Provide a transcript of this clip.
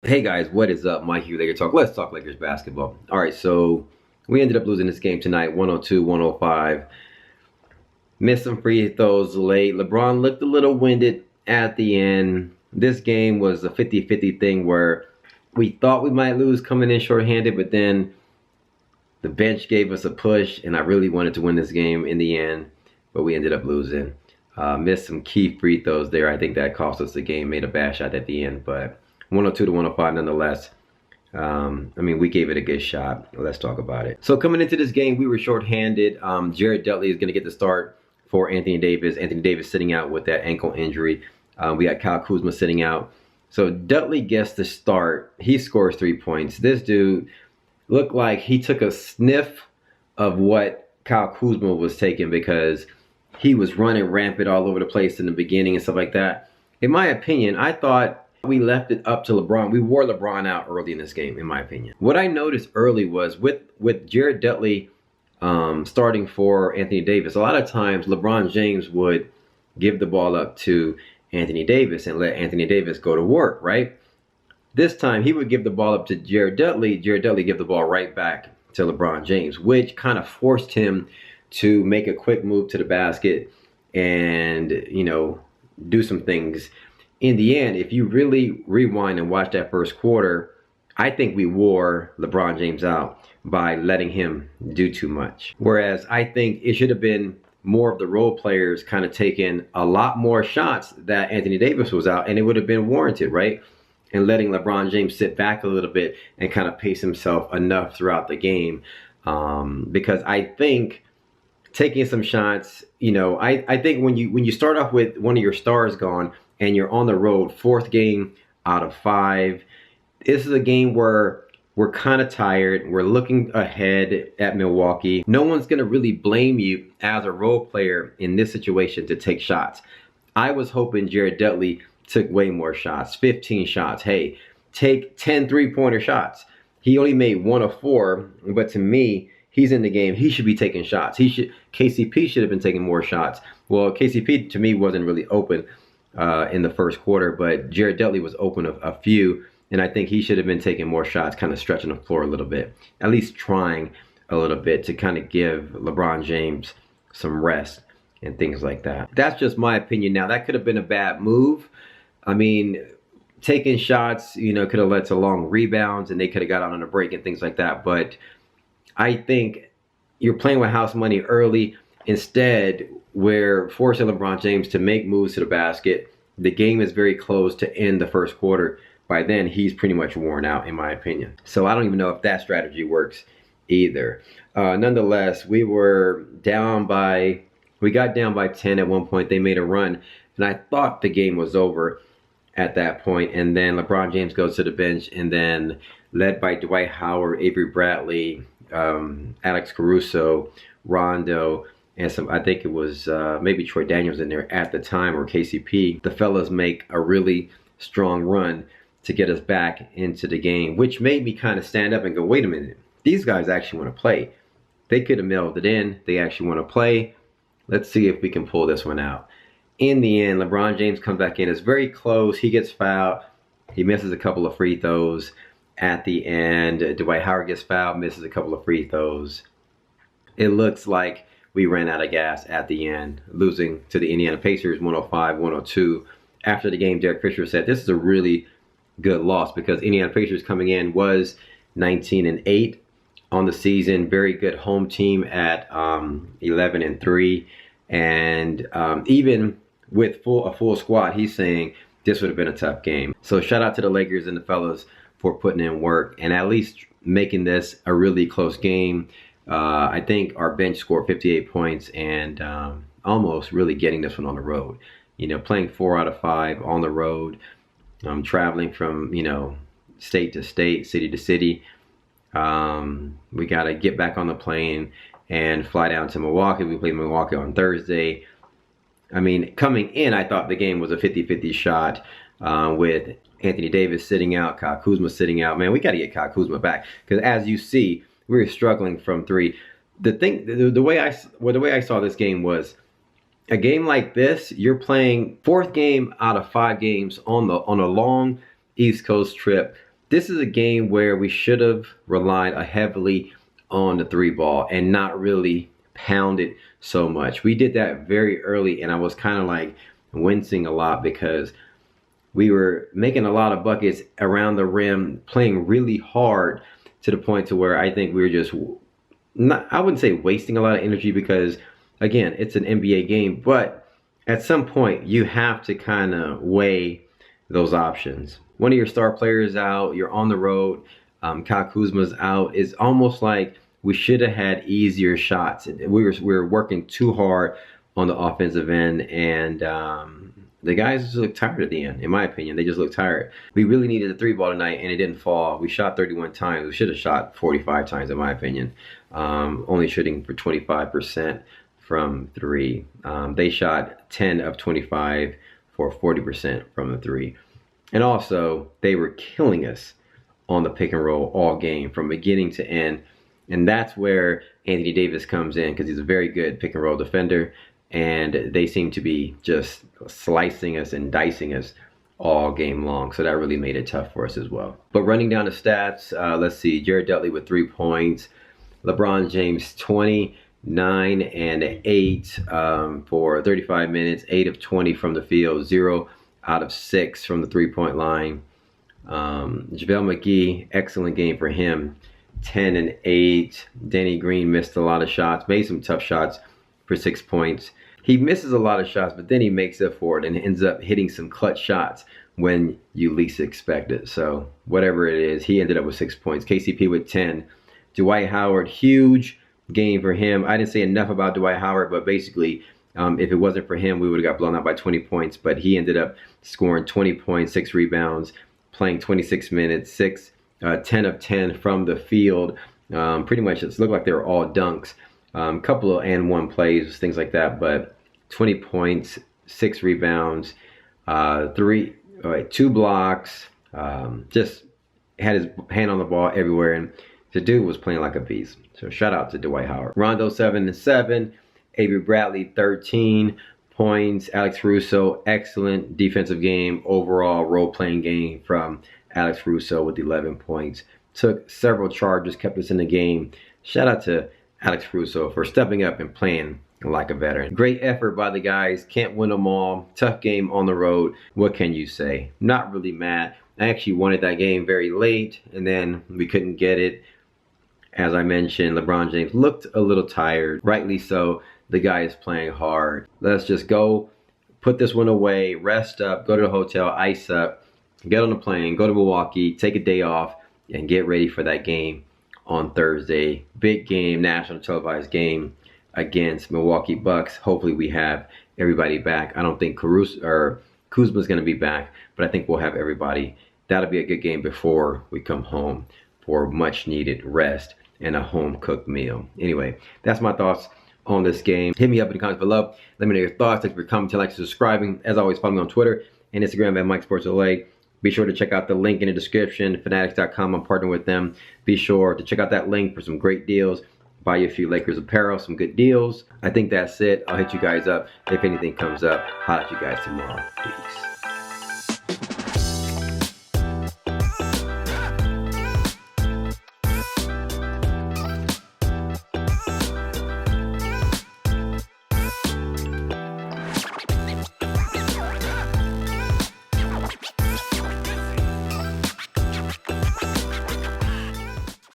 Hey guys, what is up? Mike here, Lakers Talk. Let's talk Lakers basketball. All right, so we ended up losing this game tonight, 102-105. Missed some free throws late. LeBron looked a little winded at the end. This game was a 50-50 thing where we thought we might lose coming in shorthanded, but then the bench gave us a push, and I really wanted to win this game in the end, but we ended up losing. Missed some key free throws there. I think that cost us the game. Made a bad shot at the end, but 102-105 nonetheless. We gave it a good shot. Let's talk about it. So coming into this game, we were shorthanded. Jared Dudley is going to get the start for Anthony Davis. Anthony Davis sitting out with that ankle injury. We got Kyle Kuzma sitting out. So Dudley gets the start. He scores 3 points. This dude looked like he took a sniff of what Kyle Kuzma was taking because he was running rampant all over the place in the beginning and stuff like that. In my opinion, I thought we left it up to LeBron. We wore LeBron out early in this game, in my opinion. What I noticed early was with Jared Dudley starting for Anthony Davis, a lot of times LeBron James would give the ball up to Anthony Davis and let Anthony Davis go to work, right? This time he would give the ball up to Jared Dudley. Jared Dudley give the ball right back to LeBron James, which kind of forced him to make a quick move to the basket and, do some things. In the end, if you really rewind and watch that first quarter, I think we wore LeBron James out by letting him do too much. Whereas I think it should have been more of the role players kind of taking a lot more shots that Anthony Davis was out, and it would have been warranted, right? And letting LeBron James sit back a little bit and kind of pace himself enough throughout the game. Because I think taking some shots, I think when you start off with one of your stars gone and you're on the road, fourth game out of 5, this is a game where we're kind of tired. We're looking ahead at Milwaukee. No one's going to really blame you as a role player in this situation to take shots. I was hoping Jared Dudley took way more shots, 15 shots. Hey, take 10 three-pointer shots. He only made 1 of 4, but to me, he's in the game. He should be taking shots. KCP should have been taking more shots. Well, KCP to me wasn't really open in the first quarter, but Jared Dudley was open a few, and I think he should have been taking more shots, kind of stretching the floor a little bit, at least trying a little bit to kind of give LeBron James some rest and things like that. That's just my opinion. Now, that could have been a bad move. Taking shots, could have led to long rebounds, and they could have got out on a break and things like that. But I think you're playing with house money early. Instead, we're forcing LeBron James to make moves to the basket. The game is very close to end the first quarter. By then, he's pretty much worn out, in my opinion. So I don't even know if that strategy works either. Nonetheless, we got down by 10 at one point. They made a run, and I thought the game was over at that point. And then LeBron James goes to the bench, and then led by Dwight Howard, Avery Bradley, Alex Caruso, Rondo, and I think it was maybe Troy Daniels in there at the time, or KCP. The fellas make a really strong run to get us back into the game, which made me kind of stand up and go, wait a minute, these guys actually want to play. They could have mailed it in. They actually want to play. Let's see if we can pull this one out. In the end, LeBron James comes back in. It's very close. He gets fouled. He misses a couple of free throws at the end. Dwight Howard gets fouled, misses a couple of free throws. It looks like we ran out of gas at the end, losing to the Indiana Pacers 105-102. After the game, Derek Fisher said this is a really good loss because Indiana Pacers coming in was 19-8 on the season. Very good home team at 11-3. And even with a full squad, he's saying this would have been a tough game. So shout out to the Lakers and the fellas for putting in work and at least making this a really close game. I think our bench scored 58 points and almost really getting this one on the road. Playing 4 out of 5 on the road, traveling from, state to state, city to city. We got to get back on the plane and fly down to Milwaukee. We play Milwaukee on Thursday. Coming in, I thought the game was a 50-50 shot with Anthony Davis sitting out, Kyle Kuzma sitting out. Man, we got to get Kyle Kuzma back because, as you see, we were struggling from 3. The way I saw this game was a game like this. You're playing 4th game out of 5 games on a long East Coast trip. this is a game where we should have relied heavily on the 3 ball and not really pound it so much. We did that very early, and I was kind of like wincing a lot because we were making a lot of buckets around the rim, playing really hard to the point to where I think we were just not, I wouldn't say wasting a lot of energy, because again, it's an NBA game, but at some point you have to kind of weigh those options. One of your star players out, you're on the road, Kyle Kuzma's out. It's almost like we should have had easier shots. We were working too hard on the offensive end, and the guys just looked tired at the end. In my opinion, they just looked tired. We really needed a 3-ball tonight, and it didn't fall. We shot 31 times. We should have shot 45 times, in my opinion. Only shooting for 25% from 3. They shot 10 of 25 for 40% from the 3. And also, they were killing us on the pick and roll all game from beginning to end. And that's where Anthony Davis comes in, because he's a very good pick and roll defender. And they seem to be just slicing us and dicing us all game long. So that really made it tough for us as well. But running down the stats, let's see. Jared Dudley with 3 points. LeBron James 29 and 8 for 35 minutes. 8 of 20 from the field. 0 out of 6 from the 3-point line. JaVale McGee, excellent game for him. 10 and 8. Danny Green missed a lot of shots. Made some tough shots for 6 points. He misses a lot of shots, but then he makes up for it and ends up hitting some clutch shots when you least expect it. So whatever it is, he ended up with 6 points. KCP with 10. Dwight Howard, huge game for him. I didn't say enough about Dwight Howard, but basically, if it wasn't for him, we would have got blown out by 20 points. But he ended up scoring 20 points, 6 rebounds, playing 26 minutes, 10 of 10 from the field. Pretty much it looked like they were all dunks. Couple of and one plays, things like that, but 20 points, 6 rebounds, 2 blocks, just had his hand on the ball everywhere, and the dude was playing like a beast. So shout out to Dwight Howard. Rondo 7 and 7, Avery Bradley 13 points, Alex Russo, excellent defensive game, overall role-playing game from Alex Russo with 11 points. Took several charges, kept us in the game. Shout out to Alex Russo for stepping up and playing like a veteran. Great effort by the guys. Can't win them all. Tough game on the road. What can you say? Not really mad. I actually wanted that game very late, and then we couldn't get it. As I mentioned, LeBron James looked a little tired. Rightly so. The guy is playing hard. Let's just go put this one away, rest up, go to the hotel, ice up, get on the plane, go to Milwaukee, take a day off, and get ready for that game on Thursday. Big game, national televised game against Milwaukee Bucks. Hopefully we have everybody back. I don't think Kuzma's going to be back, but I think we'll have everybody. That'll be a good game before we come home for much needed rest and a home cooked meal. Anyway, that's my thoughts on this game. Hit me up in the comments below. Let me know your thoughts. Thanks for commenting, like, subscribing. As always, follow me on Twitter and Instagram at Mike Sports LA. Be sure to check out the link in the description, fanatics.com. I'm partnering with them. Be sure to check out that link for some great deals. Buy you a few Lakers apparel, some good deals. I think that's it. I'll hit you guys up if anything comes up. Holla at you guys tomorrow. Peace.